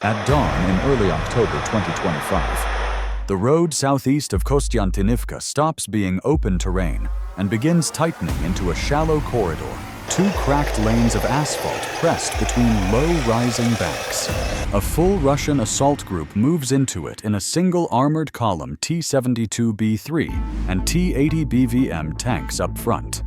At dawn in early October 2025, the road southeast of Kostyantynivka stops being open terrain and begins tightening into a shallow corridor, two cracked lanes of asphalt pressed between low-rising banks. A full Russian assault group moves into it in a single armored column T-72B3 and T-80 BVM tanks up front.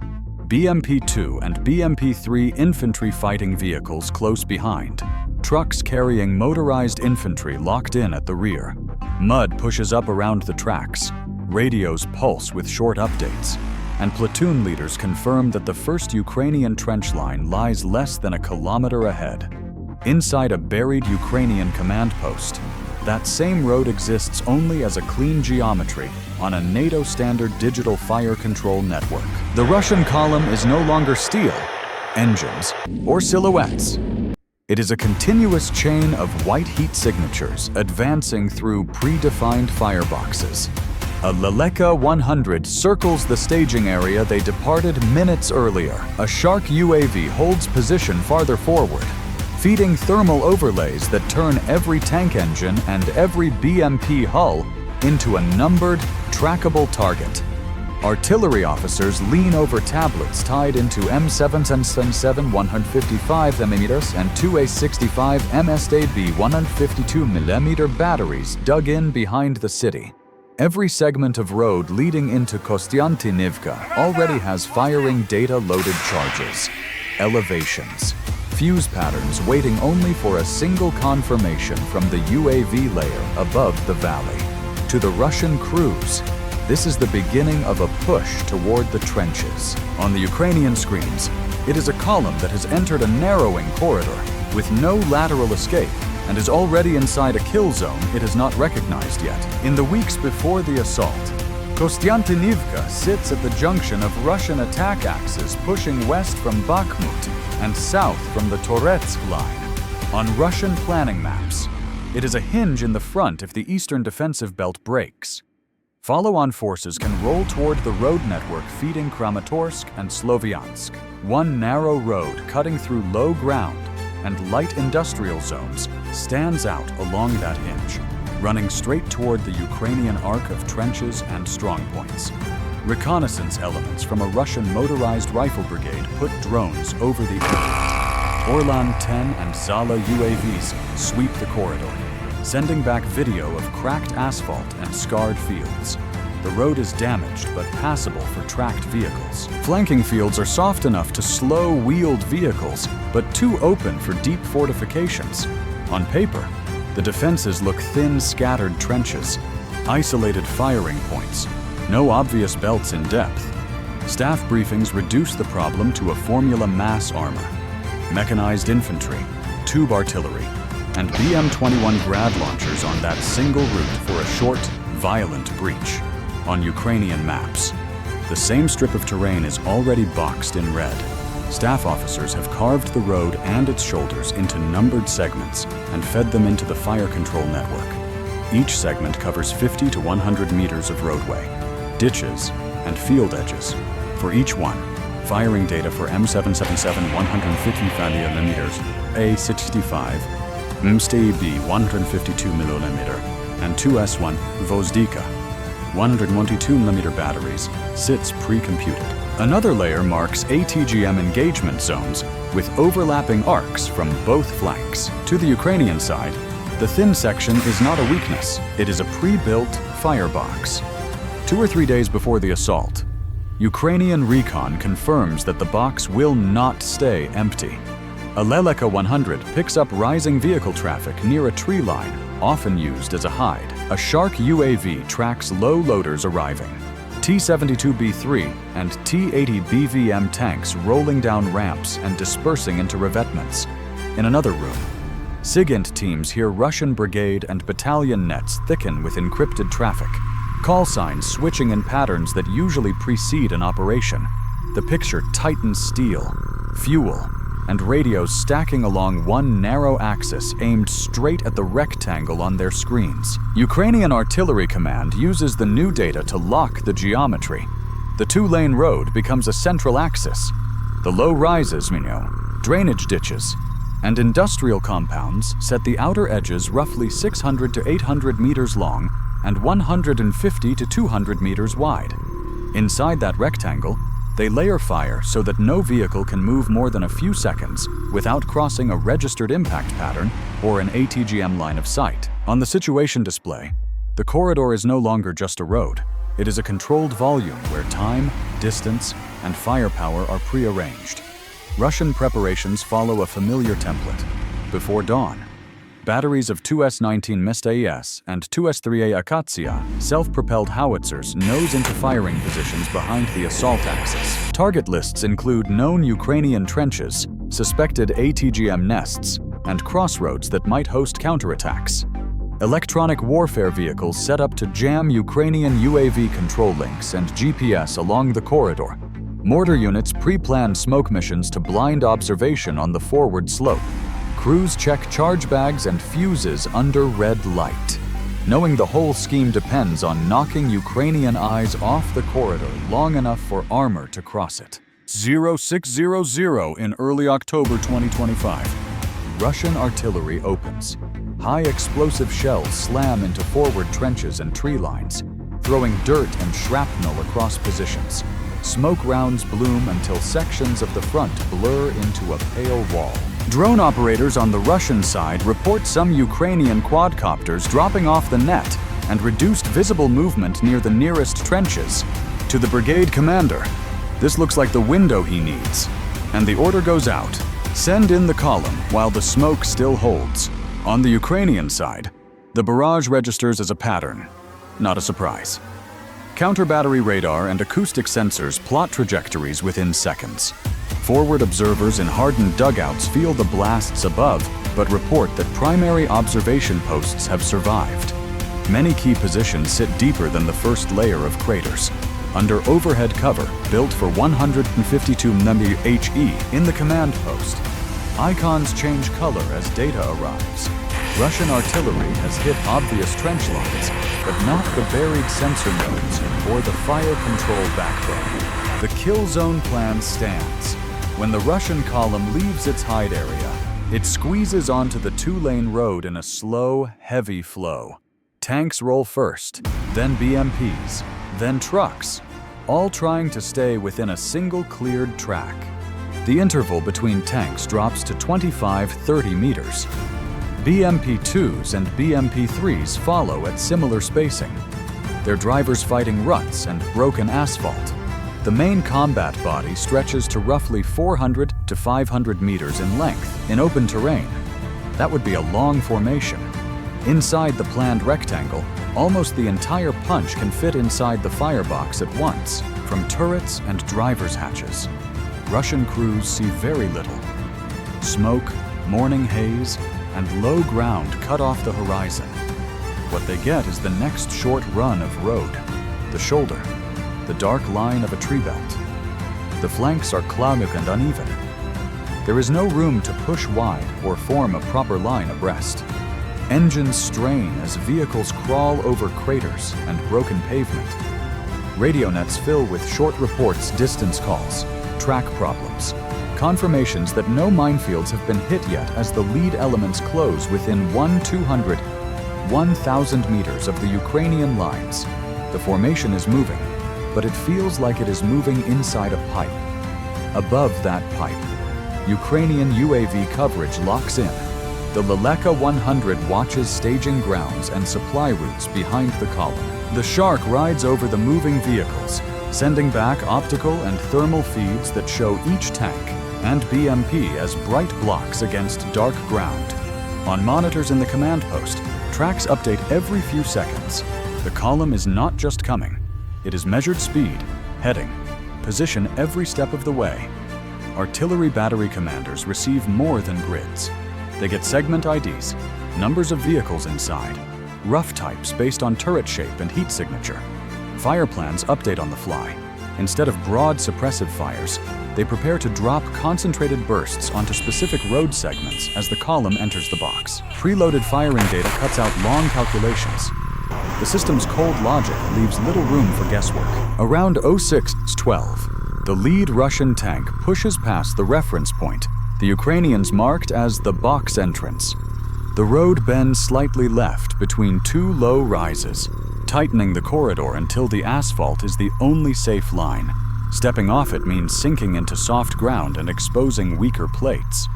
BMP-2 and BMP-3 infantry fighting vehicles close behind. Trucks carrying motorized infantry locked in at the rear. Mud pushes up around the tracks. Radios pulse with short updates. And platoon leaders confirm that the first Ukrainian trench line lies less than a kilometer ahead. Inside a buried Ukrainian command post, that same road exists only as a clean geometry on a NATO-standard digital fire control network. The Russian column is no longer steel, engines, or silhouettes. It is a continuous chain of white heat signatures advancing through predefined fireboxes. A Leleka 100 circles the staging area they departed minutes earlier. A Shark UAV holds position farther forward, feeding thermal overlays that turn every tank engine and every BMP hull into a numbered, trackable target. Artillery officers lean over tablets tied into M777 155mm and 2A65 MSAB 152mm batteries dug in behind the city. Every segment of road leading into Kostyantynivka already has firing data-loaded charges, elevations, fuse patterns waiting only for a single confirmation from the UAV layer above the valley. To the Russian crews, this is the beginning of a push toward the trenches. On the Ukrainian screens, it is a column that has entered a narrowing corridor with no lateral escape and is already inside a kill zone it has not recognized yet. In the weeks before the assault, Kostyantynivka sits at the junction of Russian attack axes pushing west from Bakhmut and south from the Toretsk line. On Russian planning maps, it is a hinge in the front if the eastern defensive belt breaks. Follow-on forces can roll toward the road network feeding Kramatorsk and Sloviansk. One narrow road cutting through low ground and light industrial zones stands out along that hinge, running straight toward the Ukrainian arc of trenches and strongpoints. Reconnaissance elements from a Russian motorized rifle brigade put drones over the area. Orlan 10 and Zala UAVs sweep the corridor, sending back video of cracked asphalt and scarred fields. The road is damaged but passable for tracked vehicles. Flanking fields are soft enough to slow wheeled vehicles, but too open for deep fortifications. On paper, the defenses look thin, scattered trenches, isolated firing points, no obvious belts in depth. Staff briefings reduce the problem to a formula mass armor, mechanized infantry, tube artillery, and BM-21 grad launchers on that single route for a short, violent breach. On Ukrainian maps, the same strip of terrain is already boxed in red. Staff officers have carved the road and its shoulders into numbered segments and fed them into the fire control network. Each segment covers 50 to 100 meters of roadway, ditches, and field edges. For each one, firing data for M777 155mm, A65, MSAB 152mm, and 2S1 Vozdika 122mm batteries sits pre-computed. Another layer marks ATGM engagement zones with overlapping arcs from both flanks. To the Ukrainian side, the thin section is not a weakness. It is a pre-built firebox. 2 or 3 days before the assault, Ukrainian recon confirms that the box will not stay empty. A Leleka 100 picks up rising vehicle traffic near a tree line, often used as a hide. A Shark UAV tracks low loaders arriving. T-72B3 and T-80 BVM tanks rolling down ramps and dispersing into revetments. In another room, SIGINT teams hear Russian brigade and battalion nets thicken with encrypted traffic, call signs switching in patterns that usually precede an operation. The picture tightens steel, fuel, and radios stacking along one narrow axis aimed straight at the rectangle on their screens. Ukrainian Artillery Command uses the new data to lock the geometry. The two-lane road becomes a central axis. The low rises, drainage ditches, and industrial compounds set the outer edges roughly 600 to 800 meters long and 150 to 200 meters wide. Inside that rectangle, they layer fire so that no vehicle can move more than a few seconds without crossing a registered impact pattern or an ATGM line of sight. On the situation display, the corridor is no longer just a road. It is a controlled volume where time, distance, and firepower are pre-arranged. Russian preparations follow a familiar template. Before dawn, batteries of 2S-19 Mestais and 2S-3A Akatsiya self-propelled howitzers nose into firing positions behind the assault axis. Target lists include known Ukrainian trenches, suspected ATGM nests, and crossroads that might host counterattacks. Electronic warfare vehicles set up to jam Ukrainian UAV control links and GPS along the corridor. Mortar units pre-plan smoke missions to blind observation on the forward slope. Crews check charge bags and fuses under red light, knowing the whole scheme depends on knocking Ukrainian eyes off the corridor long enough for armor to cross it. 0600 in early October 2025. Russian artillery opens. High explosive shells slam into forward trenches and tree lines, throwing dirt and shrapnel across positions. Smoke rounds bloom until sections of the front blur into a pale wall. Drone operators on the Russian side report some Ukrainian quadcopters dropping off the net and reduced visible movement near the nearest trenches. To the brigade commander, this looks like the window he needs. And the order goes out. Send in the column while the smoke still holds. On the Ukrainian side, the barrage registers as a pattern, not a surprise. Counter-battery radar and acoustic sensors plot trajectories within seconds. Forward observers in hardened dugouts feel the blasts above, but report that primary observation posts have survived. Many key positions sit deeper than the first layer of craters, under overhead cover built for 152 MHE in the command post. Icons change color as data arrives. Russian artillery has hit obvious trench lines, but not the buried sensor nodes or the fire control backbone. The kill zone plan stands. When the Russian column leaves its hide area, it squeezes onto the two-lane road in a slow, heavy flow. Tanks roll first, then BMPs, then trucks, all trying to stay within a single cleared track. The interval between tanks drops to 25-30 meters. BMP-2s and BMP-3s follow at similar spacing, their drivers fighting ruts and broken asphalt. The main combat body stretches to roughly 400 to 500 meters in length in open terrain. That would be a long formation. Inside the planned rectangle, almost the entire punch can fit inside the firebox at once, from turrets and driver's hatches. Russian crews see very little. Smoke, morning haze, and low ground cut off the horizon. What they get is the next short run of road, the shoulder, the dark line of a tree belt. The flanks are clouded and uneven. There is no room to push wide or form a proper line abreast. Engines strain as vehicles crawl over craters and broken pavement. Radio nets fill with short reports, distance calls, track problems, confirmations that no minefields have been hit yet as the lead elements close within 1,000 meters of the Ukrainian lines. The formation is moving, but it feels like it is moving inside a pipe. Above that pipe, Ukrainian UAV coverage locks in. The Leleka 100 watches staging grounds and supply routes behind the column. The Shark rides over the moving vehicles, sending back optical and thermal feeds that show each tank and BMP as bright blocks against dark ground. On monitors in the command post, tracks update every few seconds. The column is not just coming. It is measured speed, heading, position every step of the way. Artillery battery commanders receive more than grids. They get segment IDs, numbers of vehicles inside, rough types based on turret shape and heat signature. Fire plans update on the fly. Instead of broad suppressive fires, they prepare to drop concentrated bursts onto specific road segments as the column enters the box. Preloaded firing data cuts out long calculations. The system's cold logic leaves little room for guesswork. Around 06:12, the lead Russian tank pushes past the reference point the Ukrainians marked as the box entrance. The road bends slightly left between two low rises, tightening the corridor until the asphalt is the only safe line. Stepping off it means sinking into soft ground and exposing weaker plates.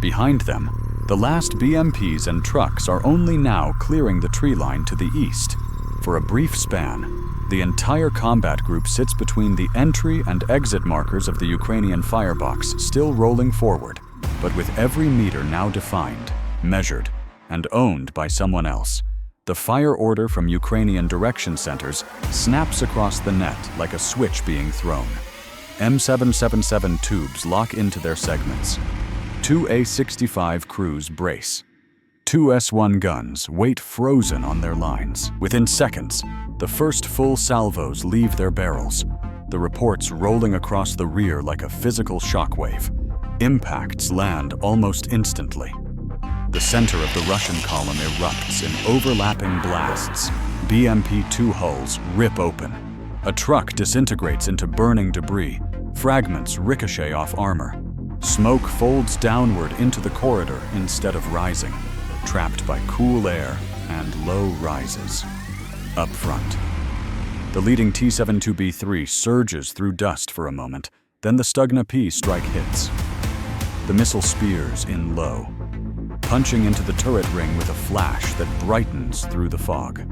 Behind them, the last BMPs and trucks are only now clearing the tree line to the east. For a brief span, the entire combat group sits between the entry and exit markers of the Ukrainian firebox, still rolling forward, but with every meter now defined, measured, and owned by someone else. The fire order from Ukrainian direction centers snaps across the net like a switch being thrown. M777 tubes lock into their segments. Two A65 crews brace. Two S1 guns wait frozen on their lines. Within seconds, the first full salvos leave their barrels, the reports rolling across the rear like a physical shockwave. Impacts land almost instantly. The center of the Russian column erupts in overlapping blasts. BMP-2 hulls rip open. A truck disintegrates into burning debris. Fragments ricochet off armor. Smoke folds downward into the corridor instead of rising, trapped by cool air and low rises. Up front, the leading T-72B3 surges through dust for a moment, then the Stugna P strike hits. The missile spears in low, punching into the turret ring with a flash that brightens through the fog.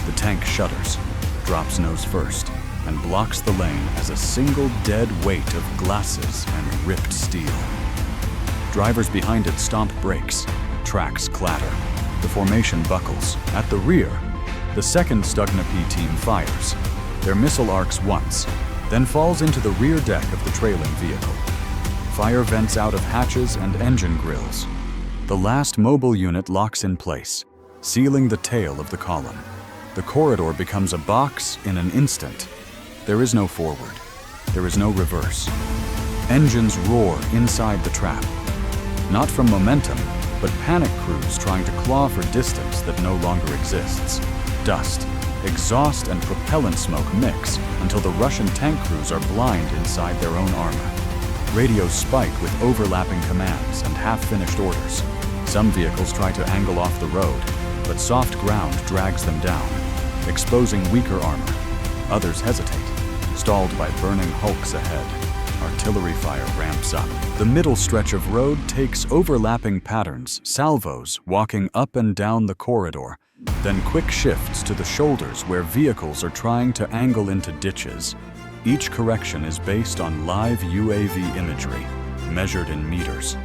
The tank shudders, drops nose first, and blocks the lane as a single dead weight of glasses and ripped steel. Drivers behind it stomp brakes, tracks clatter, the formation buckles. At the rear, the second Stugna P team fires. Their missile arcs once, then falls into the rear deck of the trailing vehicle. Fire vents out of hatches and engine grills. The last mobile unit locks in place, sealing the tail of the column. The corridor becomes a box in an instant. There is no forward. There is no reverse. Engines roar inside the trap. Not from momentum, but panic crews trying to claw for distance that no longer exists. Dust, exhaust, and propellant smoke mix until the Russian tank crews are blind inside their own armor. Radios spike with overlapping commands and half-finished orders. Some vehicles try to angle off the road, but soft ground drags them down, exposing weaker armor. Others hesitate, stalled by burning hulks ahead. Artillery fire ramps up. The middle stretch of road takes overlapping patterns, salvos walking up and down the corridor, then quick shifts to the shoulders where vehicles are trying to angle into ditches. Each correction is based on live UAV imagery, measured in meters.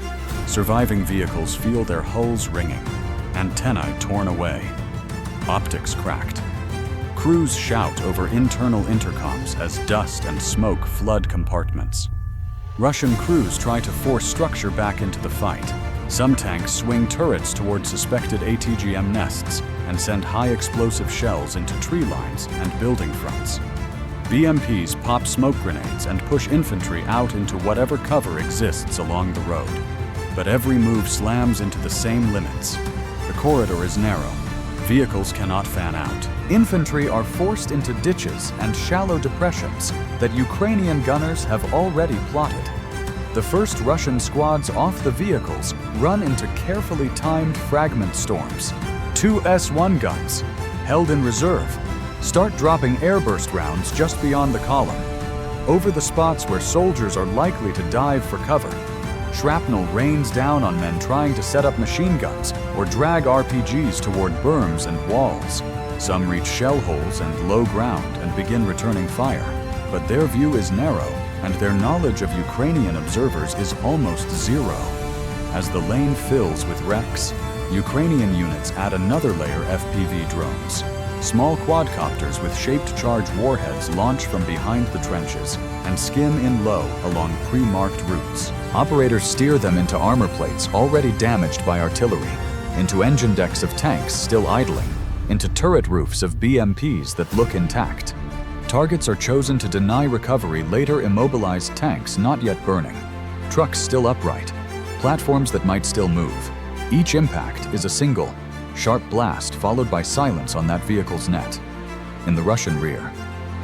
Surviving vehicles feel their hulls ringing, antennae torn away, optics cracked. Crews shout over internal intercoms as dust and smoke flood compartments. Russian crews try to force structure back into the fight. Some tanks swing turrets toward suspected ATGM nests and send high-explosive shells into tree lines and building fronts. BMPs pop smoke grenades and push infantry out into whatever cover exists along the road. But every move slams into the same limits. The corridor is narrow. Vehicles cannot fan out. Infantry are forced into ditches and shallow depressions that Ukrainian gunners have already plotted. The first Russian squads off the vehicles run into carefully timed fragment storms. Two S1 guns, held in reserve, start dropping airburst rounds just beyond the column, over the spots where soldiers are likely to dive for cover. Shrapnel rains down on men trying to set up machine guns or drag RPGs toward berms and walls. Some reach shell holes and low ground and begin returning fire, but their view is narrow and their knowledge of Ukrainian observers is almost zero. As the lane fills with wrecks, Ukrainian units add another layer FPV drones. Small quadcopters with shaped charge warheads launch from behind the trenches and skim in low along pre-marked routes. Operators steer them into armor plates already damaged by artillery, into engine decks of tanks still idling, into turret roofs of BMPs that look intact. Targets are chosen to deny recovery later immobilized tanks not yet burning, trucks still upright, platforms that might still move. Each impact is a single, sharp blast followed by silence on that vehicle's net. In the Russian rear,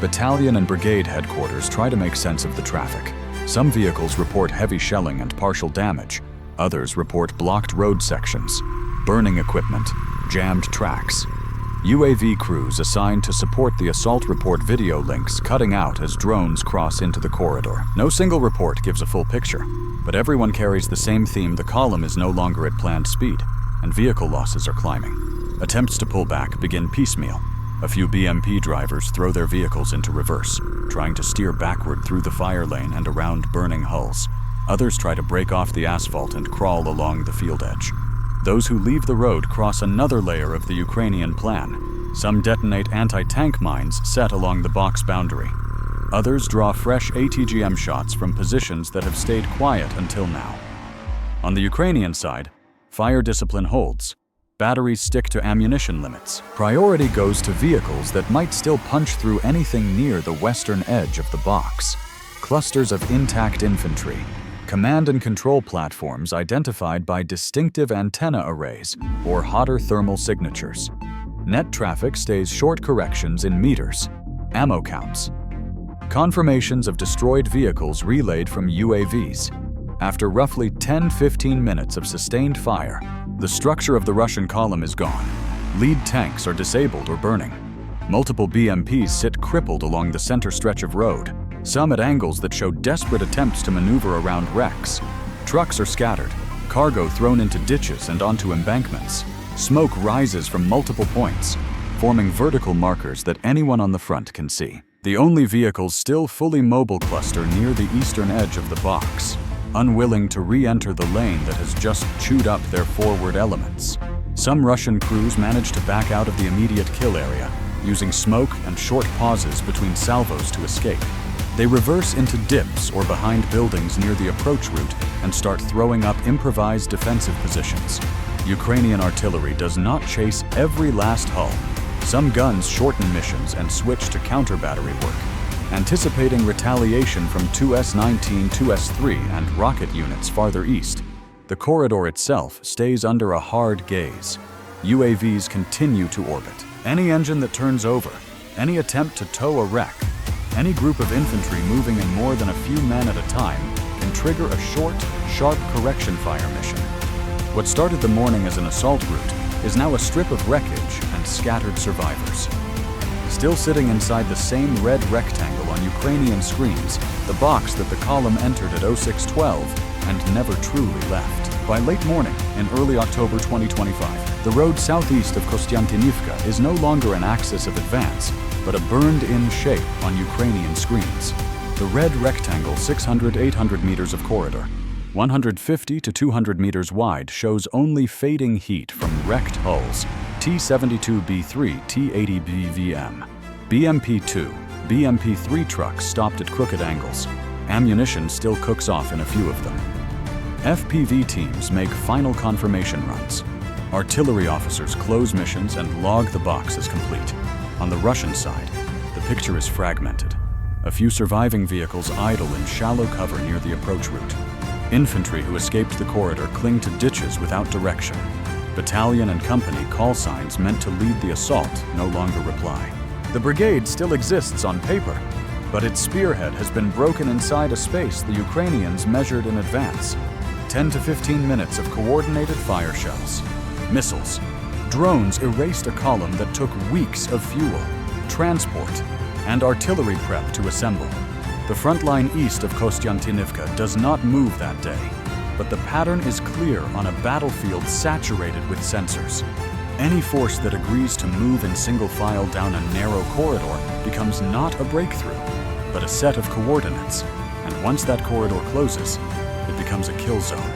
battalion and brigade headquarters try to make sense of the traffic. Some vehicles report heavy shelling and partial damage. Others report blocked road sections, burning equipment, jammed tracks. UAV crews assigned to support the assault report video links cutting out as drones cross into the corridor. No single report gives a full picture, but everyone carries the same theme: the column is no longer at planned speed, and vehicle losses are climbing. Attempts to pull back begin piecemeal. A few BMP drivers throw their vehicles into reverse, trying to steer backward through the fire lane and around burning hulls. Others try to break off the asphalt and crawl along the field edge. Those who leave the road cross another layer of the Ukrainian plan. Some detonate anti-tank mines set along the box boundary. Others draw fresh ATGM shots from positions that have stayed quiet until now. On the Ukrainian side, fire discipline holds. Batteries stick to ammunition limits. Priority goes to vehicles that might still punch through anything near the western edge of the box. Clusters of intact infantry. Command and control platforms identified by distinctive antenna arrays or hotter thermal signatures. Net traffic stays short corrections in meters. Ammo counts. Confirmations of destroyed vehicles relayed from UAVs. After roughly 10-15 minutes of sustained fire, the structure of the Russian column is gone. Lead tanks are disabled or burning. Multiple BMPs sit crippled along the center stretch of road, some at angles that show desperate attempts to maneuver around wrecks. Trucks are scattered, cargo thrown into ditches and onto embankments. Smoke rises from multiple points, forming vertical markers that anyone on the front can see. The only vehicles still fully mobile cluster near the eastern edge of the box, unwilling to re-enter the lane that has just chewed up their forward elements. Some Russian crews manage to back out of the immediate kill area, using smoke and short pauses between salvos to escape. They reverse into dips or behind buildings near the approach route and start throwing up improvised defensive positions. Ukrainian artillery does not chase every last hull. Some guns shorten missions and switch to counter-battery work, anticipating retaliation from 2S-19, 2S-3 and rocket units farther east. The corridor itself stays under a hard gaze. UAVs continue to orbit. Any engine that turns over, any attempt to tow a wreck, any group of infantry moving in more than a few men at a time can trigger a short, sharp correction fire mission. What started the morning as an assault route is now a strip of wreckage and scattered survivors. Still sitting inside the same red rectangle on Ukrainian screens, the box that the column entered at 0612 and never truly left. By late morning in early October 2025, the road southeast of Kostyantynivka is no longer an axis of advance, but a burned-in shape on Ukrainian screens. The red rectangle, 600-800 meters of corridor, 150 to 200 meters wide, shows only fading heat from wrecked hulls, T-72B3, T-80BVM, BMP-2, BMP-3 trucks stopped at crooked angles. Ammunition still cooks off in a few of them. FPV teams make final confirmation runs. Artillery officers close missions and log the box as complete. On the Russian side, the picture is fragmented. A few surviving vehicles idle in shallow cover near the approach route. Infantry who escaped the corridor cling to ditches without direction. Battalion and company call signs meant to lead the assault no longer reply. The brigade still exists on paper, but its spearhead has been broken inside a space the Ukrainians measured in advance. 10 to 15 minutes of coordinated fire shells, missiles, drones erased a column that took weeks of fuel, transport, and artillery prep to assemble. The front line east of Kostyantynivka does not move that day, but the pattern is clear on a battlefield saturated with sensors. Any force that agrees to move in single file down a narrow corridor becomes not a breakthrough, but a set of coordinates, and once that corridor closes, it becomes a kill zone.